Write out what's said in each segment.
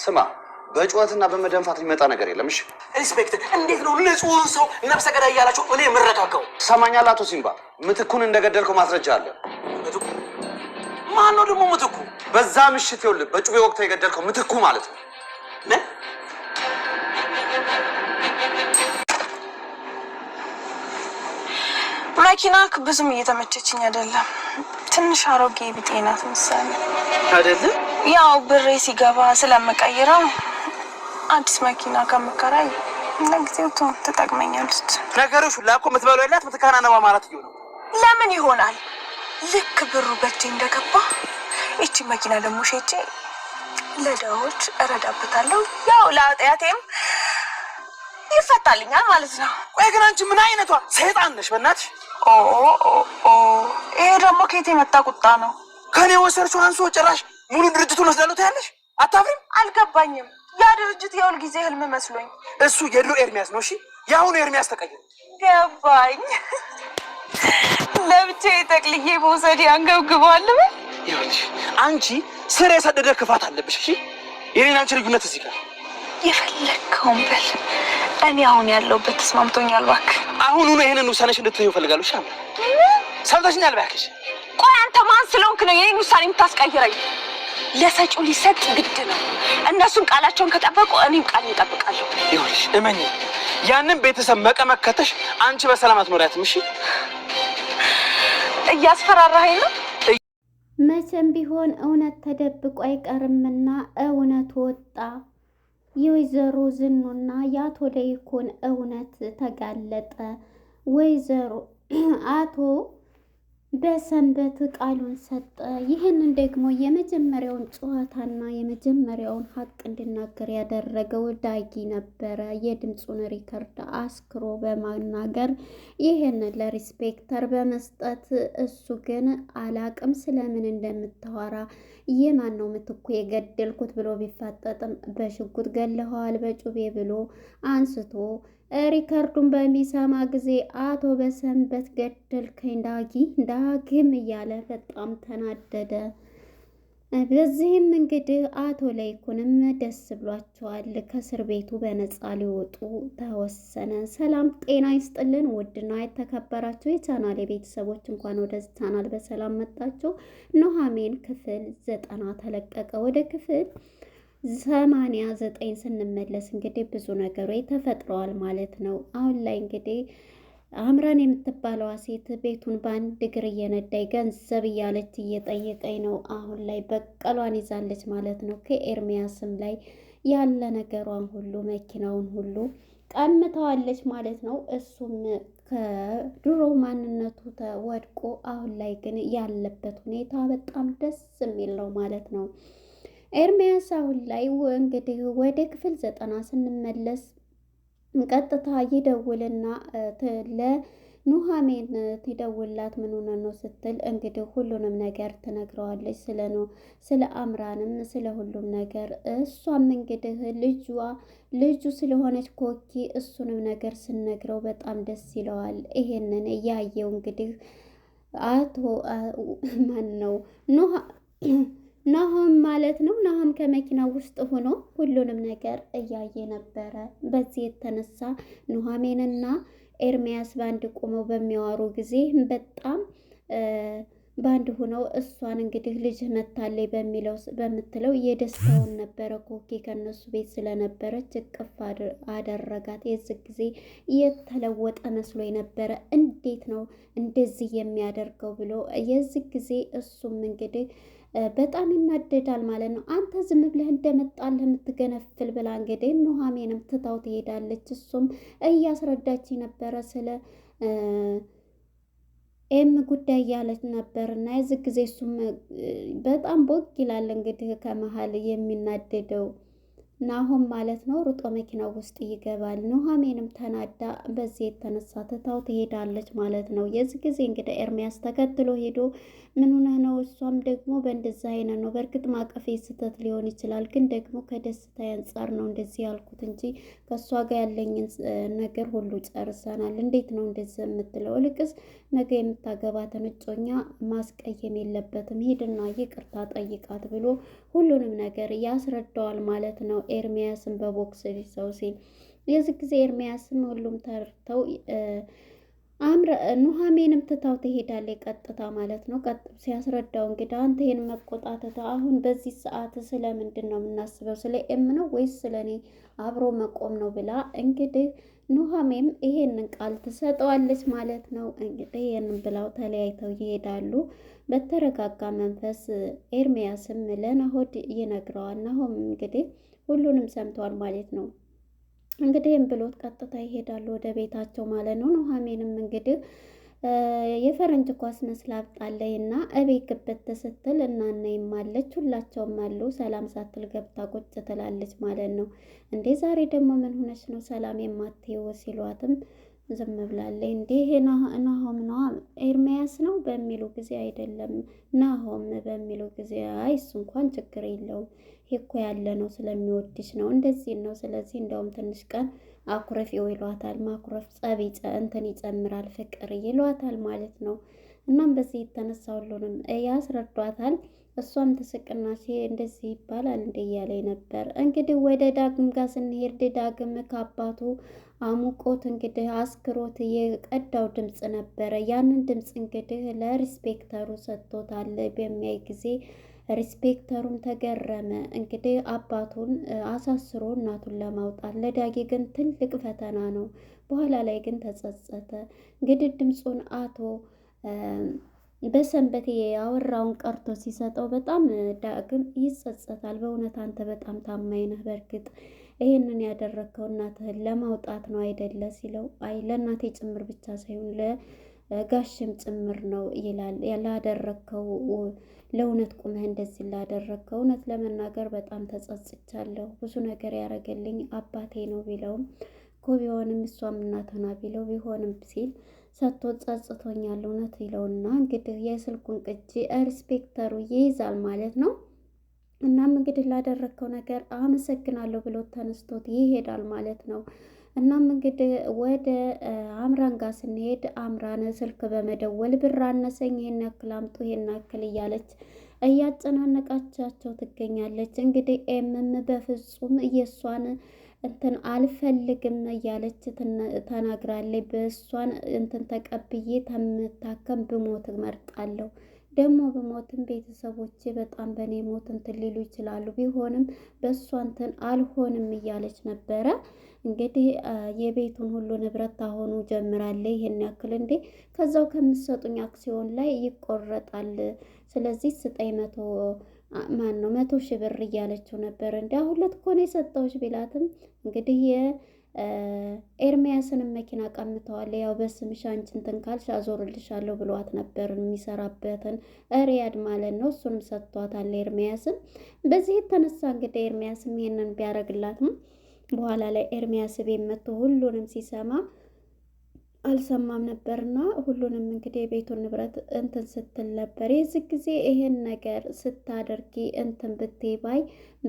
ስማ በጩኸትና በመደንፋት የሚመጣ ነገር የለም። እሺ ኢንስፔክተር፣ እንዴት ነው ንጹህ ሰው ነፍሰ ገዳይ ያላችሁ እኔ የምረጋጋው? ሰማኛል አቶ ሲምባ፣ ምትኩን እንደገደልከው ማስረጃ አለ። ምትኩ ማን ነው ደግሞ ምትኩ? በዛ ምሽት ይኸውልህ በጩቤ ወቅት የገደልከው ምትኩ ማለት ነው። ምን መኪናክ ብዙም እየተመቸችኝ አይደለም። ትንሽ አሮጌ ቢጤናት ምሳሌ አይደለም። ያው ብሬ ሲገባ ስለምቀይረው አዲስ መኪና ከምከራይ ለጊዜው ትጠቅመኛለች። ነገሮች ሁላ እኮ የምትበለው ያላት ምትካናነባ ማለት ነው። ለምን ይሆናል? ልክ ብሩ በእጄ እንደገባ እቺ መኪና ደግሞ ሸጬ ለዳዎች እረዳበታለሁ። ያው ለአጥያቴም ይፈታልኛል ማለት ነው። ቆይ ግን አንቺ ምን አይነቷ ሰይጣን ነሽ በእናትሽ? ይሄ ደግሞ ከየት የመጣ ቁጣ ነው? ከኔ ወሰርሽው አንሶ ጭራሽ ሙሉ ድርጅቱን ወስዳለሁ ታያለሽ። አታፍሪም? አልገባኝም። ያ ድርጅት የሁል ጊዜ ህልም መስሎኝ። እሱ የድሮ ኤርሚያስ ነው። እሺ የአሁኑ ኤርሚያስ ተቀየረ። ገባኝ። ለብቻዬ ጠቅልዬ መውሰድ ያንገብግባል። ይኸውልሽ አንቺ ስር የሰደደ ክፋት አለብሽ። እሺ የኔን አንቺ ልዩነት እዚህ ጋር የፈለግከውን በል። እኔ አሁን ያለሁበት ተስማምቶኛል። እባክህ አሁኑኑ ይሄንን ውሳኔሽ እንድትይው እፈልጋለሁ። እሺ ሰምተሽኛል? እባክሽ ቆይ አንተ ማን ስለሆንክ ነው የኔን ውሳኔ የምታስቀይረኝ? ለሰጪው ሊሰጥ ግድ ነው። እነሱም ቃላቸውን ከጠበቁ እኔም ቃል እጠብቃለሁ። ይኸውልሽ እመኚ፣ ያንን ቤተሰብ መቀመከተሽ አንቺ በሰላም አትኖሪያትም። እሺ እያስፈራራኸኝ ነው። መቼም ቢሆን እውነት ተደብቆ አይቀርምና እውነት ወጣ። የወይዘሮ ዝኑና የአቶ ለይኩን እውነት ተጋለጠ። ወይዘሮ አቶ በሰንበት ቃሉን ሰጠ። ይህንን ደግሞ የመጀመሪያውን ጨዋታና የመጀመሪያውን ሀቅ እንዲናገር ያደረገው ዳጊ ነበረ። የድምፁን ሪከርድ አስክሮ በማናገር ይህንን ለሪስፔክተር በመስጠት እሱ ግን አላቅም ስለምን እንደምታወራ የማን ነው ምትኩ የገደልኩት ብሎ ቢፋጠጥም በሽጉጥ ገለኸዋል በጩቤ ብሎ አንስቶ ሪከርዱን በሚሰማ ጊዜ አቶ በሰንበት ገደልከኝ ዳግም እያለ በጣም ተናደደ። በዚህም እንግዲህ አቶ ለይኩንም ደስ ብሏቸዋል። ከእስር ቤቱ በነፃ ሊወጡ ተወሰነ። ሰላም ጤና ይስጥልን ውድና የተከበራችሁ የቻናል የቤተሰቦች እንኳን ወደዚህ ቻናል በሰላም መጣችሁ። ኑሃሚን ክፍል 90 ተለቀቀ። ወደ ክፍል 89 ስንመለስ እንግዲህ ብዙ ነገሮች ተፈጥረዋል ማለት ነው። አሁን ላይ እንግዲህ አምራን የምትባለዋ ሴት ቤቱን በአንድ እግር እየነዳይ ገንዘብ እያለች እየጠየቀኝ ነው። አሁን ላይ በቀሏን ይዛለች ማለት ነው። ከኤርሚያስም ላይ ያለ ነገሯን ሁሉ መኪናውን ሁሉ ቀምተዋለች ማለት ነው። እሱም ከድሮ ማንነቱ ተወድቆ አሁን ላይ ግን ያለበት ሁኔታ በጣም ደስ የሚል ነው ማለት ነው። ኤርሚያስ አሁን ላይ እንግዲህ ወደ ክፍል 90 ስንመለስ ቀጥታ ይደውልና ለኑሃሚን ትደውላት ምን ሆነ ነው ስትል እንግዲህ ሁሉንም ነገር ትነግረዋለች። ስለ አምራንም ስለ ሁሉም ነገር እሷም እንግዲህ ልጁ ስለሆነች ኮኪ እሱንም ነገር ስነግረው በጣም ደስ ይለዋል። ይሄንን ያየው እንግዲህ አቶ ማን ነው ናሆም ማለት ነው። ናሆም ከመኪና ውስጥ ሆኖ ሁሉንም ነገር እያየ ነበረ። በዚህ የተነሳ ኑሃሚንና ኤርሚያስ በአንድ ቆመው በሚያወሩ ጊዜ በጣም በአንድ ሆነው እሷን እንግዲህ ልጅ መታለይ በምትለው የደስታውን ነበረ። ኮኪ ከነሱ ቤት ስለነበረች እቅፍ አደረጋት። የዚህ ጊዜ የተለወጠ መስሎ ነበረ። እንዴት ነው እንደዚህ የሚያደርገው ብሎ የዚህ ጊዜ እሱም እንግዲህ በጣም ይናደዳል ማለት ነው። አንተ ዝም ብለህ እንደመጣልህ የምትገነፍል ብላ እንግዲህ ኑሃሚንም ትታው ትሄዳለች። እሱም እያስረዳች ነበረ ስለ ኤም ጉዳይ ያለች ነበር እና የዚህ ጊዜ እሱም በጣም ቦግ ይላል እንግዲህ ከመሀል የሚናደደው ናሆም ማለት ነው ሩጦ መኪናው ውስጥ ይገባል። ኑሐሚንም ተናዳ በዚህ የተነሳ ትታው ትሄዳለች ማለት ነው። የዚህ ጊዜ እንግዲህ ኤርሚያስ ተከትሎ ሄዶ ምን ሆነህ ነው? እሷም ደግሞ በእንደዛ አይነት ነው። በእርግጥ ማቀፌ ስህተት ሊሆን ይችላል፣ ግን ደግሞ ከደስታ አንጻር ነው እንደዚህ ያልኩት እንጂ ከእሷ ጋር ያለኝን ነገር ሁሉ ጨርሰናል። እንዴት ነው እንደዚህ የምትለው? እልቅስ ነገ የምታገባትን እጮኛ ማስቀየም የለበትም፣ ሂድና ይቅርታ ጠይቃት ብሎ ሁሉንም ነገር ያስረዳዋል ማለት ነው። ኤርሚያስን በቦክስ ሊሰው ሲል የዚህ ጊዜ ኤርሚያስም ሁሉም ተርተው ኑሐሚንም ትታው ትሄዳለች ቀጥታ ማለት ነው። ሲያስረዳው እንግዲህ አንተ ይሄን መቆጣተት አሁን በዚህ ሰዓት ስለምንድን ነው የምናስበው? ስለ ኤም ነው ወይስ ስለ እኔ አብሮ መቆም ነው ብላ እንግዲህ ኑሐሚንም ይሄንን ቃል ትሰጠዋለች ማለት ነው። እንግዲህ ይሄንን ብላው ተለያይተው ይሄዳሉ። በተረጋጋ መንፈስ ኤርሚያስም ለናሆድ ይነግረዋል። ናሆም እንግዲህ ሁሉንም ሰምተዋል ማለት ነው። እንግዲህም ብሎት ቀጥታ ይሄዳሉ ወደ ቤታቸው ማለት ነው። ኑሐሚንም እንግዲህ የፈረንጅ ኳስ መስላ አብጣለች እና እቤት ግብት ስትል እናነይም አለች፣ ሁላቸውም አሉ። ሰላም ሳትል ገብታ ቁጭ ትላለች ማለት ነው። እንዴ ዛሬ ደግሞ ምን ሆነች ነው ሰላም የማትይው ሲሏትም ዝም ብላለች። እንዴ ይሄ ናሆም ነው ኤርሚያስ ነው በሚሉ ጊዜ አይደለም ናሆም በሚሉ ጊዜ አይ እሱ እንኳን ችግር የለውም እኮ ያለ ነው ስለሚወድሽ ነው እንደዚህ ነው። ስለዚህ እንደውም ትንሽ ቀን አኩረፊው ይሏታል። ማኩረፍ ጸብ እንትን ይጨምራል ፍቅር ይሏታል ማለት ነው። እናም በዚህ የተነሳ ሁሉንም ያስረዷታል። እሷም ትስቅና እንደዚህ ይባላል እንደ እያለኝ ነበር። እንግዲህ ወደ ዳግም ጋር ስንሄድ ዳግም ከአባቱ አሙቆት እንግዲህ አስክሮት የቀዳው ድምፅ ነበረ። ያንን ድምፅ እንግዲህ ለሪስፔክተሩ ሰጥቶታል። በሚያይ ጊዜ ሪስፔክተሩም ተገረመ። እንግዲህ አባቱን አሳስሮ እናቱን ለማውጣት ለዳጊ ግን ትልቅ ፈተና ነው። በኋላ ላይ ግን ተጸጸተ። እንግዲህ ድምፁን አቶ በሰንበቴ ያወራውን ቀርቶ ሲሰጠው በጣም ዳግም ይጸጸታል። በእውነት አንተ በጣም ታማኝ ነህ፣ በእርግጥ ይህንን ያደረግከው እናትህን ለማውጣት ነው አይደለ ሲለው፣ አይ ለእናቴ ጭምር ብቻ ሳይሆን ለጋሽም ጭምር ነው ይላል። ያላደረግከው ለእውነት ቁመህ እንደዚህ ላደረግከው እውነት ለመናገር በጣም ተጸጽቻለሁ። ብዙ ነገር ያደረገልኝ አባቴ ነው ቢለውም እኮ ቢሆንም እሷም እናትና ቢለው ቢሆንም ሲል ሰጥቶ ጸጽቶኛል እውነት ይለውና እንግዲህ የስልኩን ቅጂ ሪስፔክተሩ ይይዛል ማለት ነው። እናም እንግዲህ ላደረግከው ነገር አመሰግናለሁ ብሎ ተነስቶት ይሄዳል ማለት ነው። እናም እንግዲህ ወደ አምራን ጋር ስንሄድ አምራን ስልክ በመደወል ብር አነሰኝ፣ ይሄን ያክል አምጡ፣ ይሄን ያክል እያለች እያጨናነቃቻቸው ትገኛለች። እንግዲህ ኤምም በፍጹም እየሷን እንትን አልፈልግም እያለች ተናግራለች። በእሷን እንትን ተቀብዬ ተምታከም ብሞት እመርጣለሁ። ደግሞ ብሞትም ቤተሰቦቼ በጣም በእኔ ሞት እንትን ሊሉ ይችላሉ፣ ቢሆንም በእሷ እንትን አልሆንም እያለች ነበረ። እንግዲህ የቤቱን ሁሉ ንብረት ታሆኑ ጀምራለች። ይሄን ያክል እንዴ ከዛው ከምትሰጡኝ አክሲዮን ላይ ይቆረጣል። ስለዚህ 100,000 ብር እያለችው ነበር። እንዲ አሁን ለት እኮ ነው የሰጠሁሽ ቢላትም እንግዲህ የኤርሚያስንም መኪና ቀምተዋል። ያው በስምሽ አንቺ እንትን ካልሽ አዞርልሻለሁ ብሏት ነበር፣ የሚሰራበትን ሪያድ ማለት ነው። እሱንም ሰጥቷታል ኤርሚያስም። በዚህ የተነሳ እንግዲህ ኤርሚያስም ይሄንን ቢያደርግላትም በኋላ ላይ ኤርሚያስ ቤት መጥቶ ሁሉንም ሲሰማ አልሰማም ነበርና ሁሉንም እንግዲህ የቤቱን ንብረት እንትን ስትል ነበር። የዚህ ጊዜ ይሄን ነገር ስታደርጊ እንትን ብትይ ባይ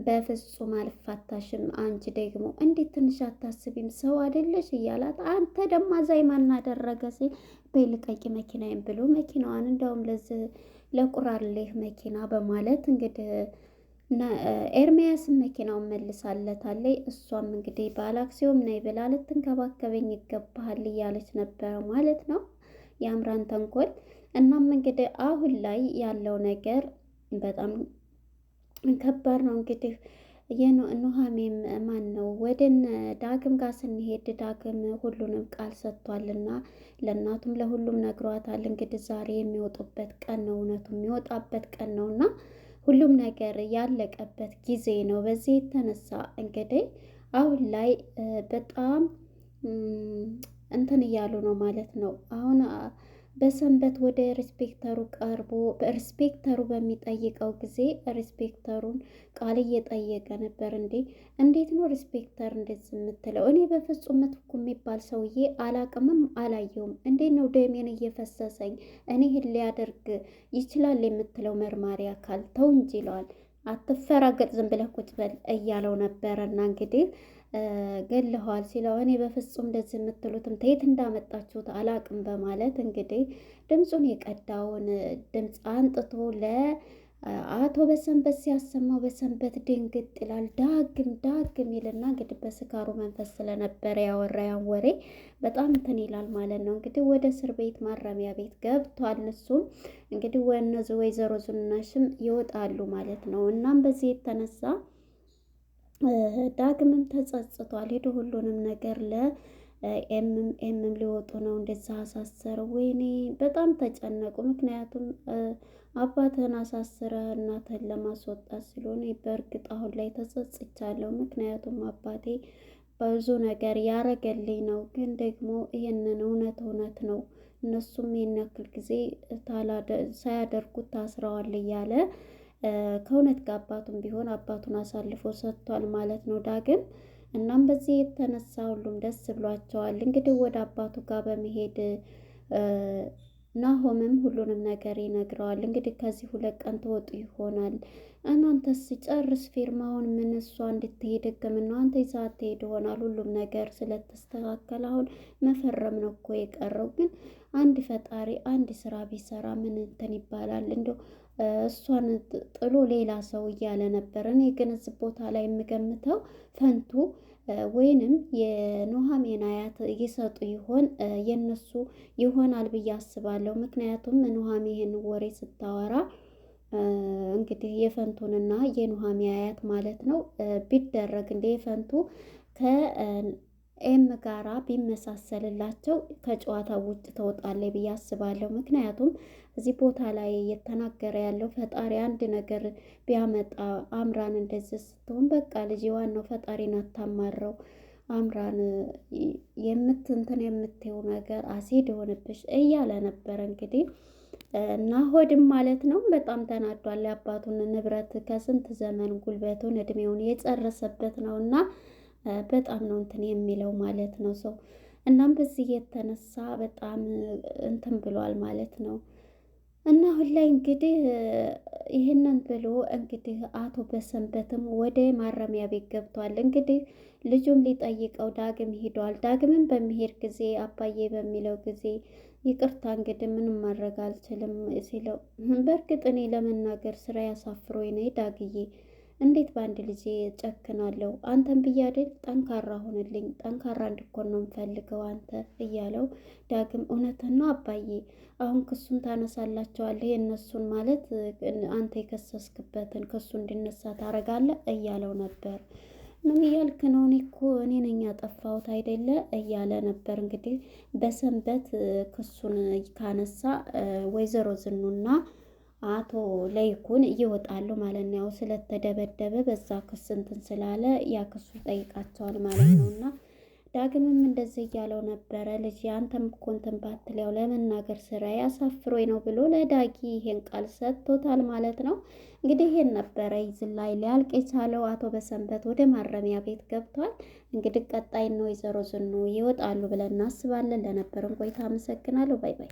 በፍጹም አልፋታሽም። አንቺ ደግሞ እንዴት ትንሽ አታስቢም? ሰው አይደለሽ እያላት አንተ ደግሞ አዛይ ማናደረገ ሲል በልቀቂ መኪናዬን ብሎ መኪናዋን እንደውም ለዚህ ለቁራሌህ መኪና በማለት እንግዲህ ኤርሚያስን መኪናውን መልሳለታለች። እሷም እንግዲህ ባለአክሲዮም ነይ ብላ ልትንከባከበኝ ይገባሃል እያለች ነበረ ማለት ነው የአምራን ተንኮል። እናም እንግዲህ አሁን ላይ ያለው ነገር በጣም ከባድ ነው። እንግዲህ ኑሐሚን ማን ነው ወደ ዳግም ጋር ስንሄድ ዳግም ሁሉንም ቃል ሰጥቷልና ለእናቱም ለሁሉም ነግሯታል። እንግዲህ ዛሬ የሚወጡበት ቀን ነው፣ እውነቱ የሚወጣበት ቀን ነውና ሁሉም ነገር ያለቀበት ጊዜ ነው። በዚህ የተነሳ እንግዲህ አሁን ላይ በጣም እንትን እያሉ ነው ማለት ነው። አሁን በሰንበት ወደ ሪስፔክተሩ ቀርቦ ሪስፔክተሩ በሚጠይቀው ጊዜ ሪስፔክተሩን ቃል እየጠየቀ ነበር። እንዴት ነው ሪስፔክተር እንደዚህ የምትለው? እኔ በፍጹም ምትኩ የሚባል ሰውዬ አላቅምም አላየውም። እንዴት ነው ደሜን እየፈሰሰኝ እኔ ይህን ሊያደርግ ይችላል የምትለው መርማሪ አካል? ተው እንጂ ይለዋል። አትፈራገጥ ዝም ብለህ ቁጭ በል እያለው ነበረና እንግዲህ ገለኋል ሲለው እኔ በፍጹም እንደዚህ የምትሉትም ተየት እንዳመጣችሁት አላቅም በማለት እንግዲህ ድምፁን የቀዳውን ድምፅ አንጥቶ ለአቶ በሰንበት ሲያሰማው በሰንበት ድንግጥ ይላል። ዳግም ይልና እንግዲህ በስካሩ መንፈስ ስለነበረ ያወራያን ወሬ በጣም እንትን ይላል ማለት ነው። እንግዲህ ወደ እስር ቤት ማረሚያ ቤት ገብቷል። እሱም እንግዲህ እነዚህ ወይዘሮ ዝናሽም ይወጣሉ ማለት ነው። እናም በዚህ የተነሳ ዳግምም ተጸጽቷል። ሄዶ ሁሉንም ነገር ለኤምም ሊወጡ ነው እንደዛ አሳሰረው። ወይኔ በጣም ተጨነቁ። ምክንያቱም አባትህን አሳስረህ እናትህን ለማስወጣት ስለሆነ በእርግጥ አሁን ላይ ተጸጽቻለሁ። ምክንያቱም አባቴ ብዙ ነገር ያረገልኝ ነው። ግን ደግሞ ይህንን እውነት ነው እነሱም ይህን ያክል ጊዜ ሳያደርጉት ታስረዋል እያለ ከእውነት ጋር አባቱም ቢሆን አባቱን አሳልፎ ሰጥቷል ማለት ነው ዳግም። እናም በዚህ የተነሳ ሁሉም ደስ ብሏቸዋል። እንግዲህ ወደ አባቱ ጋር በመሄድ ናሆምም ሁሉንም ነገር ይነግረዋል። እንግዲህ ከዚህ 2 ቀን ተወጡ ይሆናል። እናንተስ ጨርስ ፊርማውን ምን እሷ እንድትሄድ ሕክምና አንተ ይዛት ትሄድ ይሆናል። ሁሉም ነገር ስለተስተካከለ አሁን መፈረም ነው እኮ የቀረው። ግን አንድ ፈጣሪ አንድ ስራ ቢሰራ ምን እንትን ይባላል እንደው እሷን ጥሎ ሌላ ሰው እያለ ነበር። እኔ ግን እዚህ ቦታ ላይ የምገምተው ፈንቱ ወይንም የኑሃሜን አያት ይሰጡ ይሆን የነሱ ይሆናል ብዬ አስባለሁ። ምክንያቱም ኑሃሜ ይህን ወሬ ስታወራ እንግዲህ የፈንቱንና የኑሃሜ አያት ማለት ነው ቢደረግ የፈንቱ ከኤም ጋራ ቢመሳሰልላቸው ከጨዋታ ውጭ ተወጣለች ብዬ አስባለሁ። ምክንያቱም እዚህ ቦታ ላይ እየተናገረ ያለው ፈጣሪ አንድ ነገር ቢያመጣ አምራን እንደዚህ ስትሆን በቃ ልጅ ዋናው ፈጣሪን አታማረው አምራን የምትንትን የምትይው ነገር አሲድ የሆነብሽ እያለ ነበረ። እንግዲህ ናሆድም ማለት ነው በጣም ተናዷል። የአባቱን ንብረት ከስንት ዘመን ጉልበቱን እድሜውን የጨረሰበት ነው እና በጣም ነው እንትን የሚለው ማለት ነው ሰው። እናም በዚህ የተነሳ በጣም እንትን ብሏል ማለት ነው። እና አሁን ላይ እንግዲህ ይህንን ብሎ እንግዲህ አቶ በሰንበትም ወደ ማረሚያ ቤት ገብቷል። እንግዲህ ልጁም ሊጠይቀው ዳግም ሂዷል። ዳግምን በሚሄድ ጊዜ አባዬ በሚለው ጊዜ ይቅርታ እንግዲህ ምንም ማድረግ አልችልም ሲለው፣ በእርግጥ እኔ ለመናገር ስራ ያሳፍሮኝ ነው ዳግዬ፣ እንዴት በአንድ ልጄ ጨክናለሁ? አንተን ብዬ አይደል? ጠንካራ ሆንልኝ፣ ጠንካራ እንድኮን ነው የምፈልገው አንተ እያለው ዳግም እውነትን ነው አባዬ፣ አሁን ክሱን ታነሳላቸዋለህ የእነሱን ማለት አንተ የከሰስክበትን ክሱ እንዲነሳ ታረጋለህ እያለው ነበር። ምን እያልክ ነው? እኔ እኮ እኔ ነኝ ያጠፋሁት አይደለ እያለ ነበር። እንግዲህ በሰንበት ክሱን ካነሳ ወይዘሮ ዝኑና አቶ ለይኩን ይወጣሉ ማለት ነው። ያው ስለተደበደበ በዛ ክስ እንትን ስላለ ያ ክሱ ይጠይቃቸዋል ማለት ነው። እና ዳግምም እንደዚህ እያለው ነበረ፣ ልጅ አንተም እኮ እንትን ባትል ያው ለመናገር ስራ ያሳፍሮኝ ነው ብሎ ለዳጊ ይሄን ቃል ሰጥቶታል ማለት ነው። እንግዲህ ይሄን ነበረ ይዝን ላይ ሊያልቅ የቻለው። አቶ በሰንበት ወደ ማረሚያ ቤት ገብቷል። እንግዲህ ቀጣይ ነው ወይዘሮ ዝኑ ይወጣሉ ብለን እናስባለን። ለነበረን ቆይታ አመሰግናለሁ። ባይ ባይ።